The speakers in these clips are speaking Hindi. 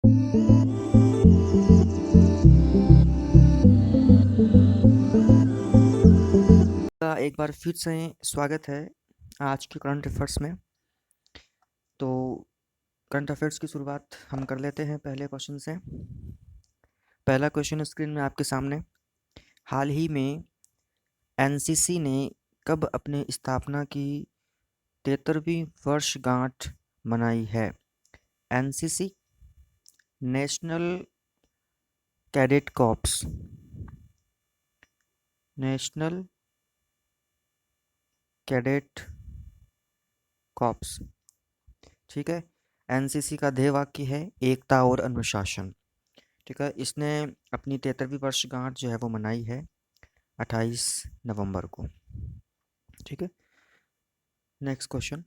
का एक बार फिर से स्वागत है आज के करंट अफेयर्स में। तो करंट अफेयर्स की शुरुआत हम कर लेते हैं पहले क्वेश्चन से। पहला क्वेश्चन स्क्रीन में आपके सामने। हाल ही में एनसीसी ने कब अपने स्थापना की 73वीं वर्षगांठ मनाई है? NCC, national cadet corps, national cadet corps. ठीक है, एनसीसी का ध्येय वाक्य है एकता और अनुशासन। ठीक है, इसने अपनी 73वीं वर्षगांठ जो है वो मनाई है 28 नवंबर को। ठीक है, नेक्स्ट क्वेश्चन।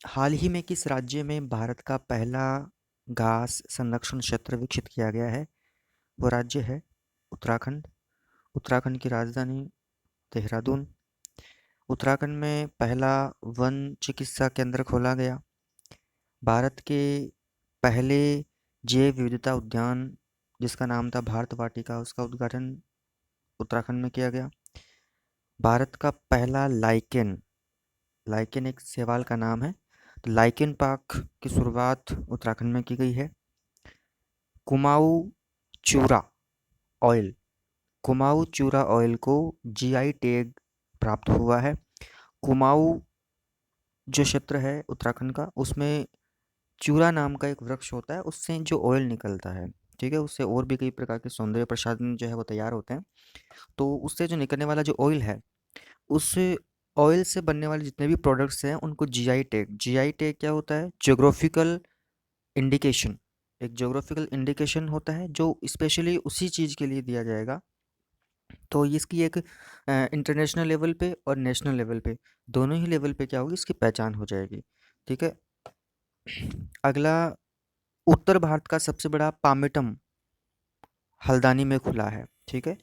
हाल ही में किस राज्य में भारत का पहला घास संरक्षण क्षेत्र विकसित किया गया है? वो राज्य है उत्तराखंड। उत्तराखंड की राजधानी देहरादून। उत्तराखंड में पहला वन चिकित्सा केंद्र खोला गया। भारत के पहले जैव विविधता उद्यान जिसका नाम था भारत वाटिका, उसका उद्घाटन उत्तराखंड में किया गया। भारत का पहला लाइकेन, लाइकेन एक शैवाल का नाम है, तो लाइकेन पार्क की शुरुआत उत्तराखंड में की गई है। कुमाऊं चूरा ऑयल, कुमाऊं चूरा ऑयल को जीआई टैग प्राप्त हुआ है। कुमाऊं जो क्षेत्र है उत्तराखंड का, उसमें चूरा नाम का एक वृक्ष होता है, उससे जो ऑयल निकलता है, ठीक है, उससे और भी कई प्रकार के सौंदर्य प्रसाधन जो है वो तैयार होते हैं। तो उससे जो निकलने वाला जो ऑयल है, उस ऑयल से बनने वाले जितने भी प्रोडक्ट्स हैं उनको जीआई टैग, जीआई टैग क्या होता है? Geographical indication. एक ज्योग्राफिकल इंडिकेशन होता है जो स्पेशली उसी चीज़ के लिए दिया जाएगा। तो इसकी एक इंटरनेशनल लेवल पे और नेशनल लेवल पे, दोनों ही लेवल पे क्या होगी, इसकी पहचान हो जाएगी। ठीक है, अगला, उत्तर भारत का सबसे बड़ा पामेटम हल्द्वानी में खुला है। ठीक है,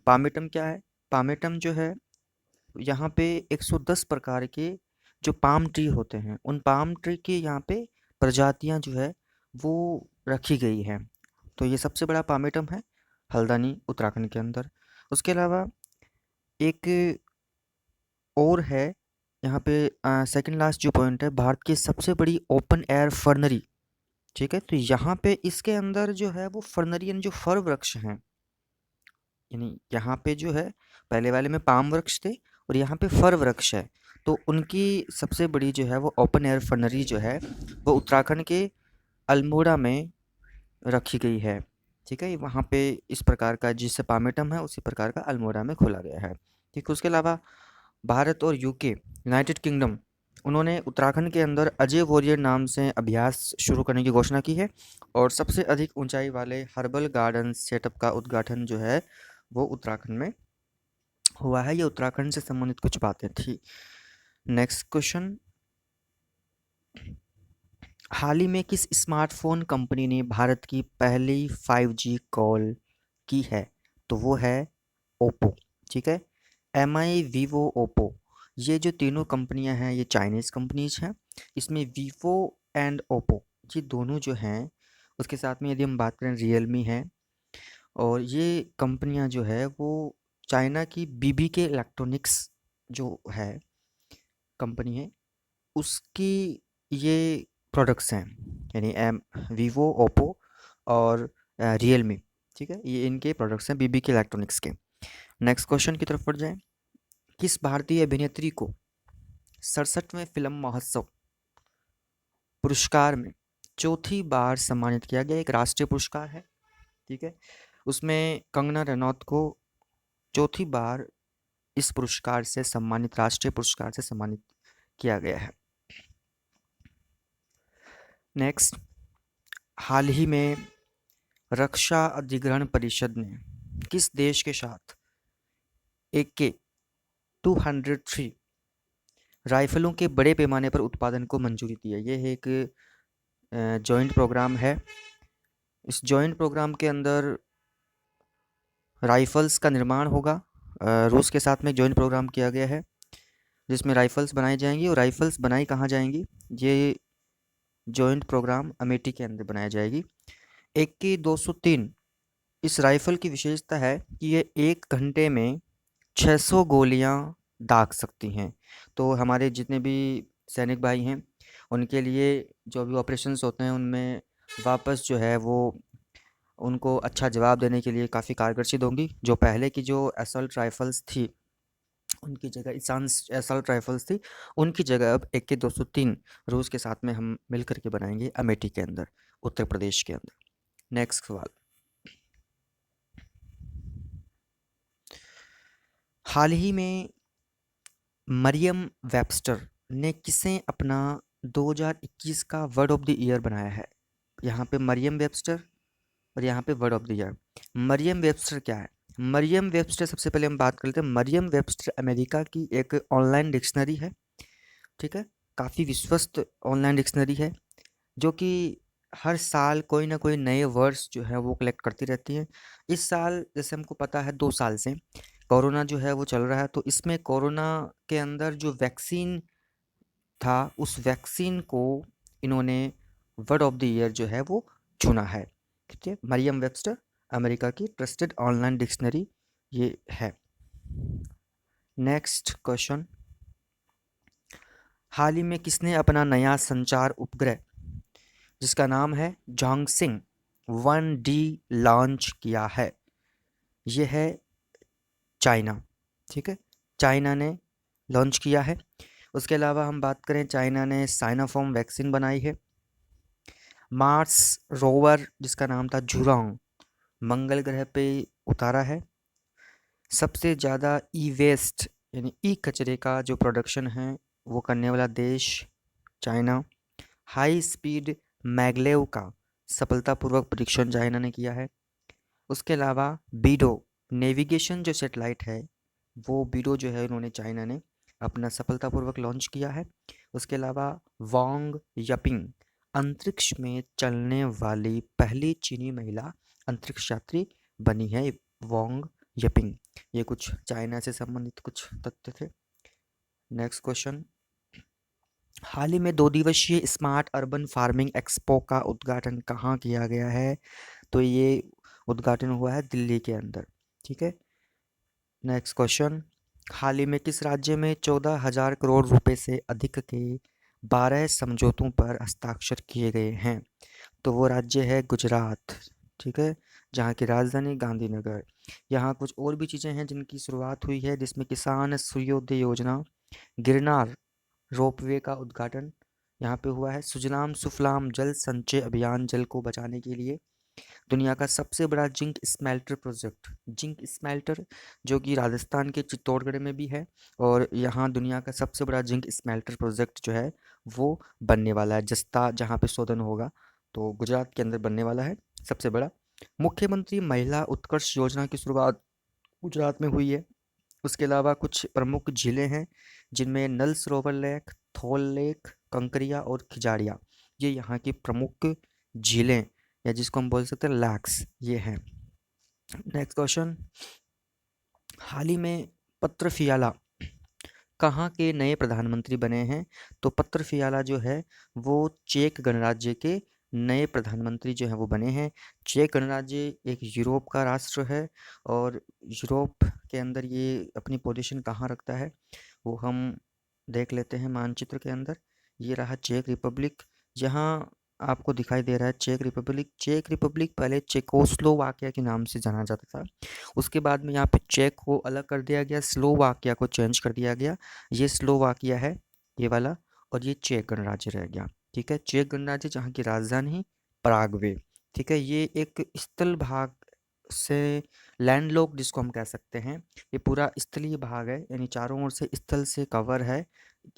पामेटम क्या है? पामेटम जो है, यहाँ पे 110 प्रकार के जो पाम ट्री होते हैं, उन पाम ट्री की यहाँ पे प्रजातियाँ जो है वो रखी गई हैं। तो ये सबसे बड़ा पामेटम है हल्द्वानी उत्तराखंड के अंदर। उसके अलावा एक और है यहाँ पे, सेकंड लास्ट जो पॉइंट है, भारत की सबसे बड़ी ओपन एयर फर्नरी। ठीक है, तो यहाँ पे इसके अंदर जो है वो फर्नरी यानी जो फर वृक्ष हैं, यानी यहाँ पे जो है पहले वाले में पाम वृक्ष थे और यहाँ पे फर वृक्ष है, तो उनकी सबसे बड़ी जो है वो ओपन एयर फर्नरी जो है वो उत्तराखंड के अल्मोड़ा में रखी गई है। ठीक है, वहाँ पे इस प्रकार का जिससे पामेटम है उसी प्रकार का अल्मोड़ा में खोला गया है। ठीक है, उसके अलावा भारत और यूके, यूनाइटेड किंगडम, उन्होंने उत्तराखंड के अंदर अजय वॉरियर नाम से अभ्यास शुरू करने की घोषणा की है और सबसे अधिक ऊंचाई वाले हर्बल गार्डन सेटअप का उद्घाटन जो है वो उत्तराखंड में हुआ है। ये उत्तराखंड से संबंधित कुछ बातें थी। Next question. हाल ही में किस स्मार्टफोन कंपनी ने भारत की पहली 5G कॉल की है? तो वो है ओप्पो। ठीक है, एमआई, वीवो, ओप्पो, ये जो तीनों कंपनियां हैं ये चाइनीज़ कंपनीज हैं। इसमें वीवो एंड ओप्पो ये दोनों जो हैं, उसके साथ में यदि हम बात करें रियलमी है, और ये कंपनियां जो है वो चाइना की बीबीके इलेक्ट्रॉनिक्स जो है कंपनी है, उसकी ये प्रोडक्ट्स हैं, यानी वीवो, ओप्पो और रियलमी। ठीक है, ये इनके प्रोडक्ट्स हैं बीबीके इलेक्ट्रॉनिक्स के। नेक्स्ट क्वेश्चन की तरफ बढ़ जाएं। किस भारतीय अभिनेत्री को 67वें फिल्म महोत्सव पुरस्कार में चौथी बार सम्मानित किया गया? एक राष्ट्रीय पुरस्कार है। ठीक है, उसमें कंगना रनौत को चौथी बार इस पुरस्कार से सम्मानित, राष्ट्रीय पुरस्कार से सम्मानित किया गया है। नेक्स्ट, हाल ही में रक्षा अधिग्रहण परिषद ने किस देश के साथ AK-203 राइफलों के बड़े पैमाने पर उत्पादन को मंजूरी दी है? ये एक जॉइंट प्रोग्राम है। इस जॉइंट प्रोग्राम के अंदर राइफल्स का निर्माण होगा। रूस के साथ में एक जॉइंट प्रोग्राम किया गया है जिसमें राइफल्स बनाई जाएंगी, और राइफल्स बनाई कहाँ जाएंगी? ये जॉइंट प्रोग्राम अमेठी के अंदर बनाई जाएगी। AK-203 इस राइफल की विशेषता है कि ये 1 घंटे में 600 गोलियां दाग सकती हैं। तो हमारे जितने भी सैनिक भाई हैं उनके लिए जो भी ऑपरेशंस होते हैं उनमें वापस जो है वो उनको अच्छा जवाब देने के लिए काफ़ी कारगर सिद्ध होंगी। जो पहले की जो असल्ट राइफल्स थी उनकी जगह इसांस असल्ट राइफल्स थी, उनकी जगह अब AK-203 रूस के साथ में हम मिल करके बनाएंगे अमेठी के अंदर, उत्तर प्रदेश के अंदर। नेक्स्ट सवाल, हाल ही में मरियम वेबस्टर ने किसे अपना 2021 का वर्ड ऑफ द ईयर बनाया है? यहाँ पे मरियम वेबस्टर और यहाँ पे word of the year. Merriam Webster क्या है? मरियम वेबस्टर, सबसे पहले हम बात कर लेते हैं। मरियम वेबस्टर अमेरिका की एक ऑनलाइन डिक्शनरी है, ठीक है, काफ़ी विश्वस्त ऑनलाइन डिक्शनरी है जो कि हर साल कोई ना कोई नए वर्ड्स जो है वो कलेक्ट करती रहती है। इस साल जैसे हमको पता है 2 साल से कोरोना जो है वो चल रहा है, तो इसमें कोरोना के अंदर जो वैक्सीन था उस वैक्सीन को इन्होंने वर्ड ऑफ द ईयर जो है वो चुना है, ठीक है। मरियम वेबस्टर अमेरिका की ट्रस्टेड ऑनलाइन डिक्शनरी ये है। नेक्स्ट क्वेश्चन, हाल ही में किसने अपना नया संचार उपग्रह जिसका नाम है जोंगसिंग 1D लॉन्च किया है? ये है चाइना, ठीक है, चाइना ने लॉन्च किया है। उसके अलावा हम बात करें, चाइना ने साइनोफार्म वैक्सीन बनाई है। मार्स रोवर जिसका नाम था जुरांग मंगल ग्रह पे उतारा है। सबसे ज़्यादा ई वेस्ट यानी ई कचरे का जो प्रोडक्शन है वो करने वाला देश चाइना। हाई स्पीड मैगलेव का सफलतापूर्वक परीक्षण चाइना ने किया है। उसके अलावा बीडो नेविगेशन जो सैटेलाइट है वो बीडो जो है उन्होंने चाइना ने अपना सफलतापूर्वक लॉन्च किया है। उसके अलावा वांग यपिंग अंतरिक्ष में चलने वाली पहली चीनी महिला अंतरिक्ष यात्री बनी है, वांग यपिंग। ये कुछ चाइना से संबंधित कुछ तथ्य थे। नेक्स्ट क्वेश्चन, हाल ही में 2 दिवसीय स्मार्ट अर्बन फार्मिंग एक्सपो का उद्घाटन कहाँ किया गया है? तो ये उद्घाटन हुआ है दिल्ली के अंदर, ठीक है। नेक्स्ट क्वेश्चन, हाल ही में किस राज्य में 14,000 करोड़ रुपए से अधिक के 12 समझौतों पर हस्ताक्षर किए गए हैं? तो वो राज्य है गुजरात, ठीक है, जहाँ की राजधानी गांधीनगर। यहाँ कुछ और भी चीज़ें हैं जिनकी शुरुआत हुई है, जिसमें किसान सूर्योदय योजना, गिरनार रोपवे का उद्घाटन यहाँ पे हुआ है। सुजलाम सुफलाम जल संचय अभियान, जल को बचाने के लिए दुनिया का सबसे बड़ा zinc smelter project, zinc smelter जो कि राजस्थान के चित्तौड़गढ़ में भी है, और यहाँ दुनिया का सबसे बड़ा जिंक स्मेल्टर प्रोजेक्ट जो है वो बनने वाला है। जस्ता जहाँ पे शोधन होगा तो गुजरात के अंदर बनने वाला है, सबसे बड़ा। मुख्यमंत्री महिला उत्कर्ष योजना की शुरुआत गुजरात में हुई है। उसके अलावा कुछ प्रमुख झीलें हैं जिनमें नल सरोवर लेक, थोल लेक, कंकरिया और खिजाड़िया, ये यहाँ की प्रमुख झीलें या जिसको हम बोल सकते हैं लैक्स, ये हैं। नेक्स्ट क्वेश्चन, हाल ही में पत्र फियाला कहाँ के नए प्रधानमंत्री बने हैं? तो पत्र फियाला जो है वो चेक गणराज्य के नए प्रधानमंत्री जो हैं वो बने हैं। चेक गणराज्य एक यूरोप का राष्ट्र है और यूरोप के अंदर ये अपनी पोजीशन कहाँ रखता है वो हम देख लेते हैं मानचित्र के अंदर। ये रहा चेक रिपब्लिक, यहाँ आपको दिखाई दे रहा है चेक रिपब्लिक। चेक रिपब्लिक पहले चेकोस्लोवाकिया के नाम से जाना जाता था, उसके बाद में यहाँ पे चेक को अलग कर दिया गया, स्लोवाकिया को चेंज कर दिया गया। ये स्लोवाकिया है ये वाला, और ये चेक गणराज्य रह गया, ठीक है। चेक गणराज्य जहाँ की राजधानी पराग्वे, ठीक है। ये एक स्थल भाग से लैंडलॉक जिसको हम कह सकते हैं, ये पूरा स्थलीय भाग है, यानी चारों ओर से स्थल से कवर है।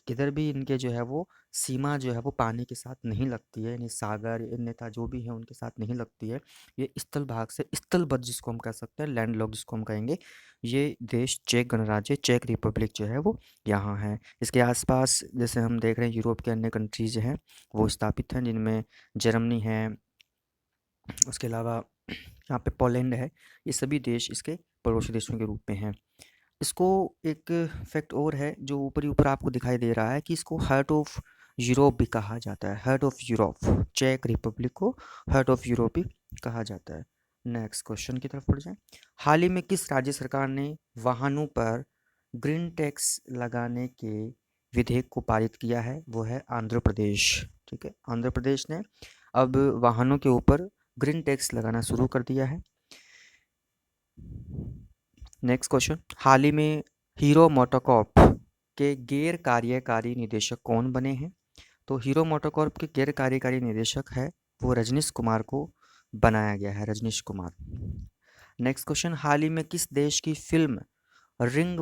इधर भी इनके जो है वो सीमा जो है वो पानी के साथ नहीं लगती है, यानी सागर अन्यथा जो भी है उनके साथ नहीं लगती है। ये स्थल भाग से स्थलबद्ध जिसको हम कह सकते हैं, लैंडलॉक जिसको हम कहेंगे, ये देश चेक गणराज्य चेक रिपब्लिक जो है वो यहाँ है। इसके आसपास जैसे हम देख रहे हैं यूरोप के अन्य कंट्रीज हैं वो स्थापित हैं, जिनमें जर्मनी है, उसके अलावा यहाँ पे पोलैंड है। ये सभी देश इसके पड़ोसी देशों के रूप में हैं। इसको एक फैक्ट और है जो ऊपर ही ऊपर आपको दिखाई दे रहा है कि इसको हार्ट ऑफ यूरोप भी कहा जाता है। हार्ट ऑफ यूरोप, चेक रिपब्लिक को हार्ट ऑफ यूरोप भी कहा जाता है। नेक्स्ट क्वेश्चन की तरफ बढ़ जाएं। हाल ही में किस राज्य सरकार ने वाहनों पर ग्रीन टैक्स लगाने के विधेयक को पारित किया है? वो है आंध्र प्रदेश। ठीक है, आंध्र प्रदेश ने अब वाहनों के ऊपर ग्रीन टैक्स लगाना शुरू कर दिया है। नेक्स्ट क्वेश्चन, हाल ही में हीरो मोटोकॉर्प के गैर कार्यकारी निदेशक कौन बने हैं? तो हीरो मोटोकॉर्प के गैर कार्यकारी निदेशक है वो रजनीश कुमार को बनाया गया है, रजनीश कुमार। नेक्स्ट क्वेश्चन, हाल ही में किस देश की फिल्म रिंग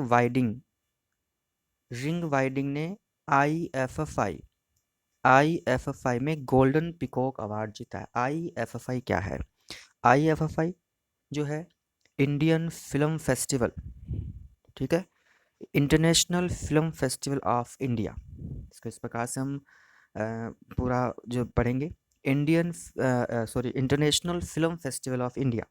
वाइडिंग ने आईएफएफआई आईएफएफआई में गोल्डन पिकॉक अवार्ड जीता है? आईएफएफआई क्या है? आईएफएफआई जो है इंडियन फिल्म फेस्टिवल, ठीक है, international film festival of India. इसको इस प्रकार से हम पूरा जो पढ़ेंगे, international film festival of India.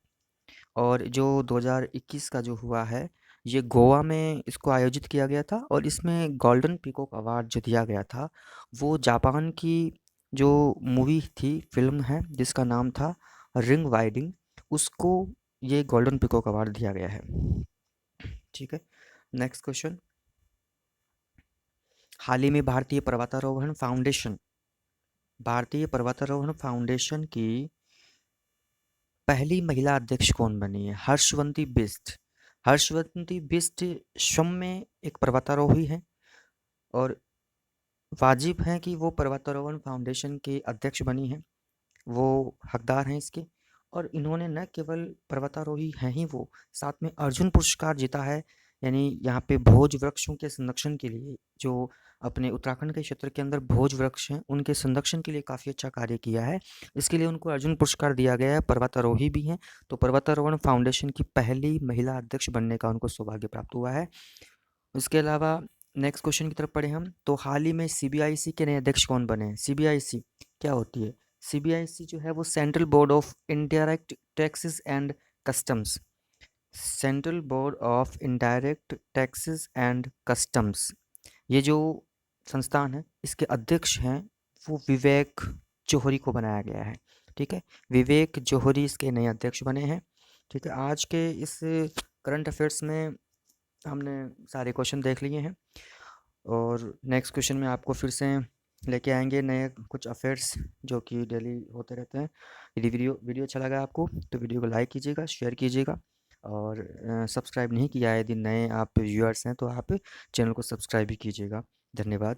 और जो 2021 का जो हुआ है, ये गोवा में इसको आयोजित किया गया था और इसमें गोल्डन पीकॉक अवार्ड जो दिया गया था वो जापान की जो मूवी थी, फिल्म है जिसका नाम था रिंग वाइडिंग, उसको ये गोल्डन पीकॉक अवार्ड दिया गया है। ठीक है, नेक्स्ट क्वेश्चन, हाल ही में भारतीय पर्वतारोहण फाउंडेशन की पहली महिला अध्यक्ष कौन बनी है? हर्षवंती बिष्ट स्वयं में एक पर्वतारोही है और वाजिब है कि वो पर्वतारोहण फाउंडेशन के अध्यक्ष बनी है, वो हकदार हैं इसके। और इन्होंने न केवल पर्वतारोही हैं ही वो, साथ में अर्जुन पुरस्कार जीता है, यानी यहाँ पे भोज वृक्षों के संरक्षण के लिए, जो अपने उत्तराखंड के क्षेत्र के अंदर भोज वृक्ष हैं उनके संरक्षण के लिए काफ़ी अच्छा कार्य किया है, इसके लिए उनको अर्जुन पुरस्कार दिया गया है। पर्वतारोही भी हैं, तो पर्वतारोहण फाउंडेशन की पहली महिला अध्यक्ष बनने का उनको सौभाग्य प्राप्त हुआ है। उसके अलावा नेक्स्ट क्वेश्चन की तरफ पढ़े हम, तो हाल ही में सीबीआईसी के नए अध्यक्ष कौन बने हैं? सीबीआईसी क्या होती है? सीबीआईसी जो है वो central board of indirect taxes and customs, central board of indirect taxes and customs, ये जो संस्थान है इसके अध्यक्ष हैं वो विवेक जौहरी को बनाया गया है। ठीक है, विवेक जौहरी इसके नए अध्यक्ष बने हैं। ठीक है, आज के इस करंट अफेयर्स में हमने सारे क्वेश्चन देख लिए हैं और नेक्स्ट क्वेश्चन में आपको फिर से लेके आएंगे नए कुछ अफेयर्स जो कि डेली होते रहते हैं। यदि वीडियो अच्छा लगा आपको तो वीडियो को लाइक कीजिएगा, शेयर कीजिएगा और सब्सक्राइब नहीं किया है, यदि नए आप व्यूअर्स हैं तो आप चैनल को सब्सक्राइब भी कीजिएगा। धन्यवाद।